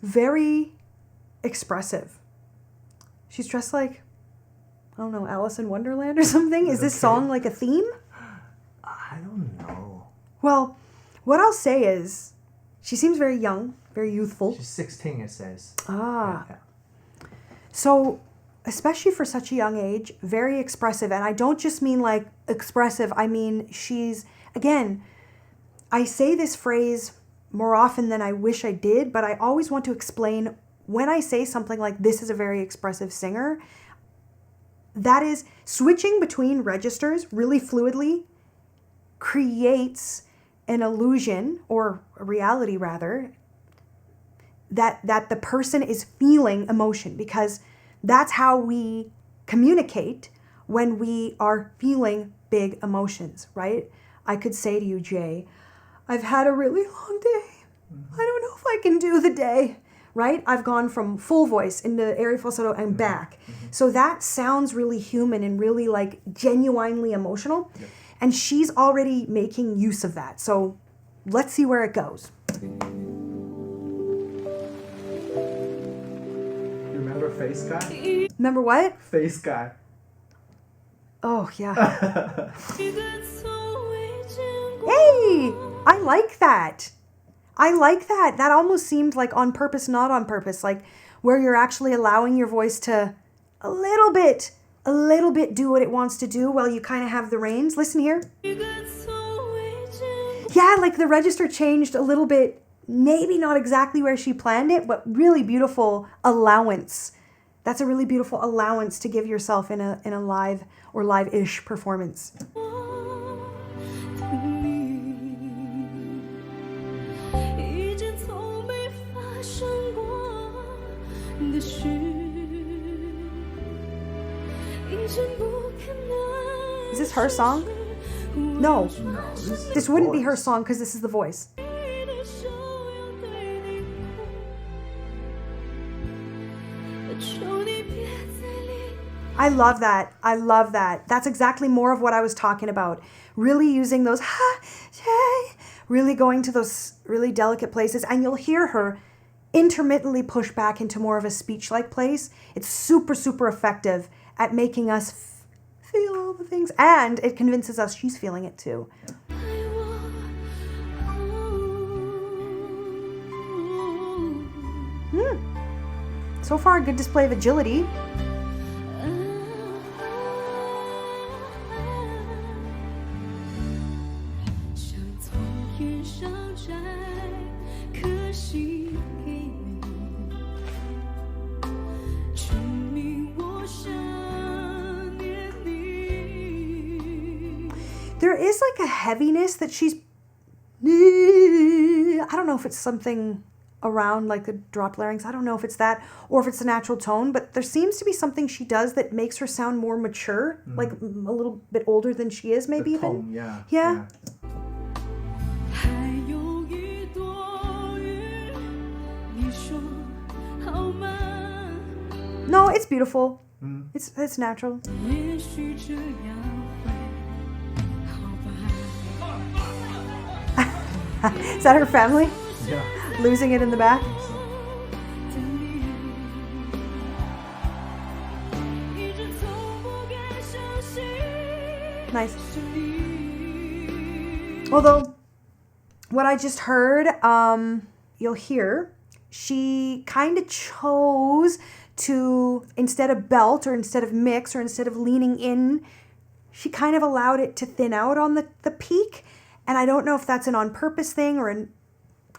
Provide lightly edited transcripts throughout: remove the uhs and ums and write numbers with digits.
Very expressive. She's dressed like, I don't know, Alice in Wonderland or something. Is this song like a theme? I don't know. Well, what I'll say is she seems very young, very youthful. She's 16, it says. Ah. Yeah. So, especially for such a young age, very expressive. And I don't just mean like expressive. I mean, she's, again, I say this phrase more often than I wish I did, but I always want to explain when I say something like this is a very expressive singer, that is switching between registers really fluidly creates an illusion, or a reality rather, that the person is feeling emotion, because that's how we communicate when we are feeling big emotions, right? I could say to you, Jay, I've had a really long day. I don't know if I can do the day, right? I've gone from full voice into air falsetto and back. So that sounds really human and really like genuinely emotional. Yep. And she's already making use of that. So let's see where it goes. Remember Face Guy? Remember what? Face Guy. Oh, yeah. Hey, I like that. I like that. That almost seemed like on purpose, not on purpose, like where you're actually allowing your voice to a little bit do what it wants to do while you kind of have the reins. Listen here. Yeah, like the register changed a little bit, maybe not exactly where she planned it, but really beautiful allowance. That's a really beautiful allowance to give yourself in a live or live-ish performance. Is this her song? No. This wouldn't be her song because this is the voice. I love that. I love that. That's exactly more of what I was talking about. Really using those, really going to those really delicate places. And you'll hear her intermittently push back into more of a speech-like place. It's super, super effective at making us feel all the things. And it convinces us she's feeling it too. So far, a good display of agility. There is like a heaviness that she's, I don't know if it's something around like the drop larynx. I don't know if it's that or if it's a natural tone, but there seems to be something she does that makes her sound more mature, like a little bit older than she is, maybe the tone, even. Yeah. Yeah. No, it's beautiful. It's natural. Is that her family? Yeah. Losing it in the back? Nice. Although, what I just heard, you'll hear, she kind of chose to, instead of belt or instead of mix or instead of leaning in, she kind of allowed it to thin out on the peak. And I don't know if that's an on-purpose thing or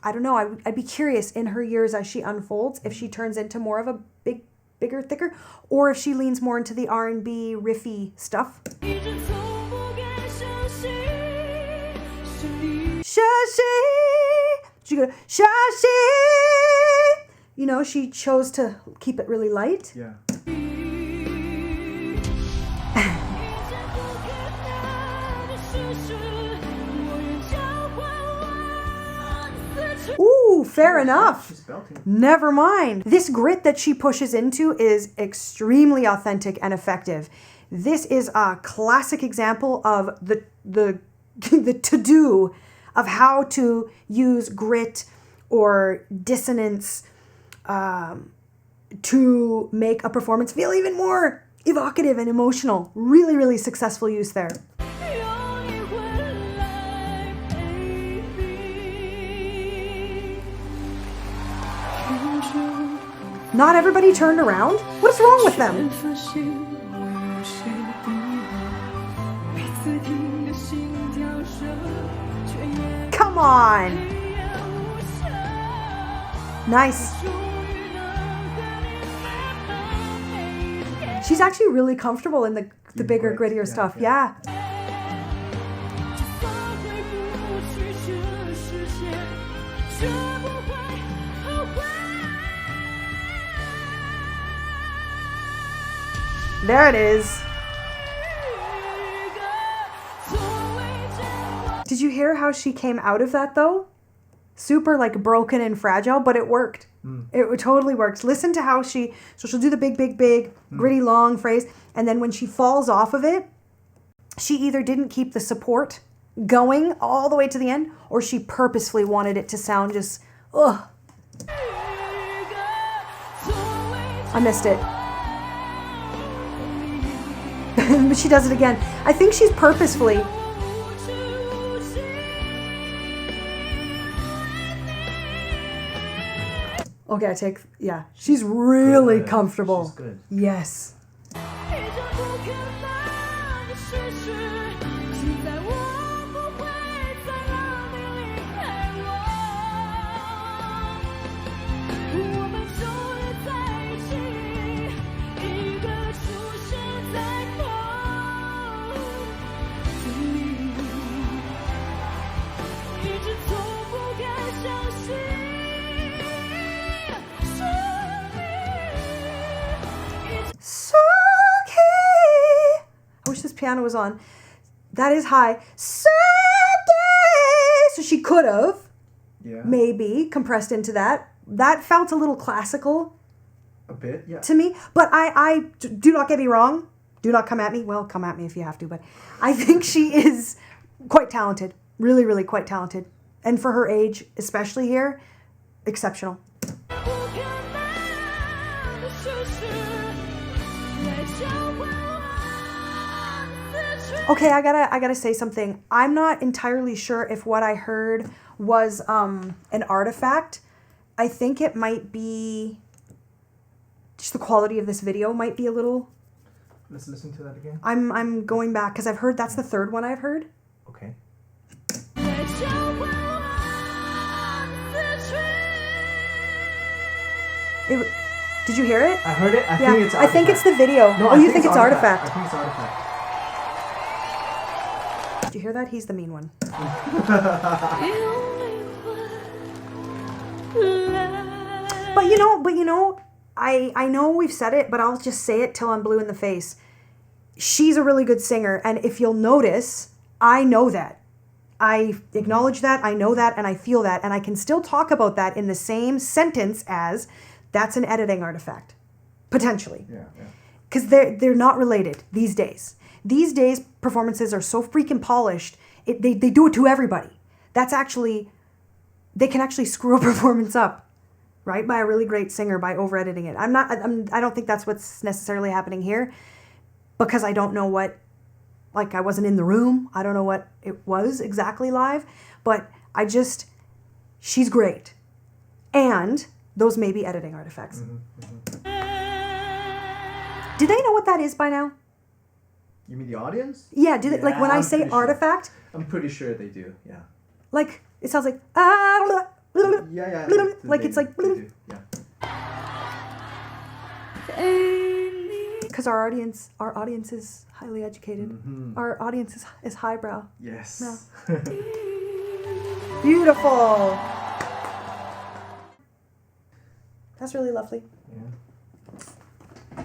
I don't know. I'd be curious in her years as she unfolds if she turns into more of a bigger, thicker, or if she leans more into the R&B riffy stuff. You know, she chose to keep it really light. Yeah. Ooh, fair enough. She's belting. Never mind. This grit that she pushes into is extremely authentic and effective. This is a classic example of the to-do of how to use grit or dissonance to make a performance feel even more evocative and emotional. Really, really successful use there. Not everybody turned around? What's wrong with them? Come on! Nice. She's actually really comfortable in the bigger, grittier stuff. Yeah. There it is. Did you hear how she came out of that though? Super like broken and fragile, but it worked. It totally works. Listen to how she'll do the big, gritty, long phrase. And then when she falls off of it, she either didn't keep the support going all the way to the end, or she purposefully wanted it to sound just, ugh. I missed it. But she does it again. I think she's purposefully. Okay, yeah. She's really good. Comfortable. She's good. Yes. Piano was on. That is high. So she could have maybe compressed into that. That felt a little classical. A bit, yeah. To me. But I do not get me wrong. Do not come at me. Well, come at me if you have to. But I think she is quite talented. Really, really quite talented. And for her age, especially here, exceptional. Okay, I gotta say something. I'm not entirely sure if what I heard was an artifact. I think it might be just the quality of this video might be a little. Let's listen to that again. I'm going back because I've heard that's the third one I've heard. Okay. Did you hear it? I heard it. I think it's the video. No, you think it's artifact? I think it's artifact. Did you hear that? He's the mean one. But you know, I know we've said it, but I'll just say it till I'm blue in the face. She's a really good singer, and if you'll notice, I know that. I acknowledge that, I know that, and I feel that, and I can still talk about that in the same sentence as that's an editing artifact. Potentially. Yeah. Because they're not related these days. These days, performances are so freaking polished, they do it to everybody. They can actually screw a performance up, right? By a really great singer, by over-editing it. I don't think that's what's necessarily happening here, because I don't know I wasn't in the room. I don't know what it was exactly live, but she's great. And those may be editing artifacts. Do they know what that is by now? You mean the audience? Yeah, when I say artifact? Sure. I'm pretty sure they do, yeah. Like, it sounds like, yeah. Like it's like, do, yeah. Because our audience is highly educated. Our audience is highbrow. Yes. Yeah. Beautiful. That's really lovely. Yeah.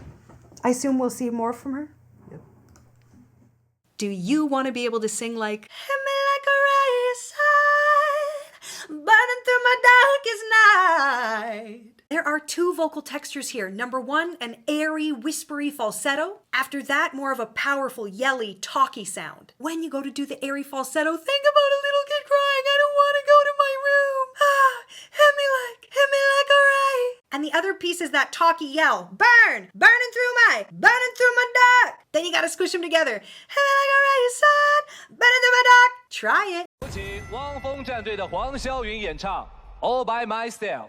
I assume we'll see more from her. Yep. Do you want to be able to sing like, hit me like a ray of sun, burning through my darkest night? There are two vocal textures here. Number one, an airy, whispery falsetto. After that, more of a powerful, yelly, talky sound. When you go to do the airy falsetto, think about a little kid crying, I don't want to go to my room. Hit me other piece is that talky yell. Burn! Burning through my duck! Then you gotta squish them together. Heavy like a raisin, burning through my duck. Try it. 有请汪峰战队的黄霄云演唱《All by Myself》。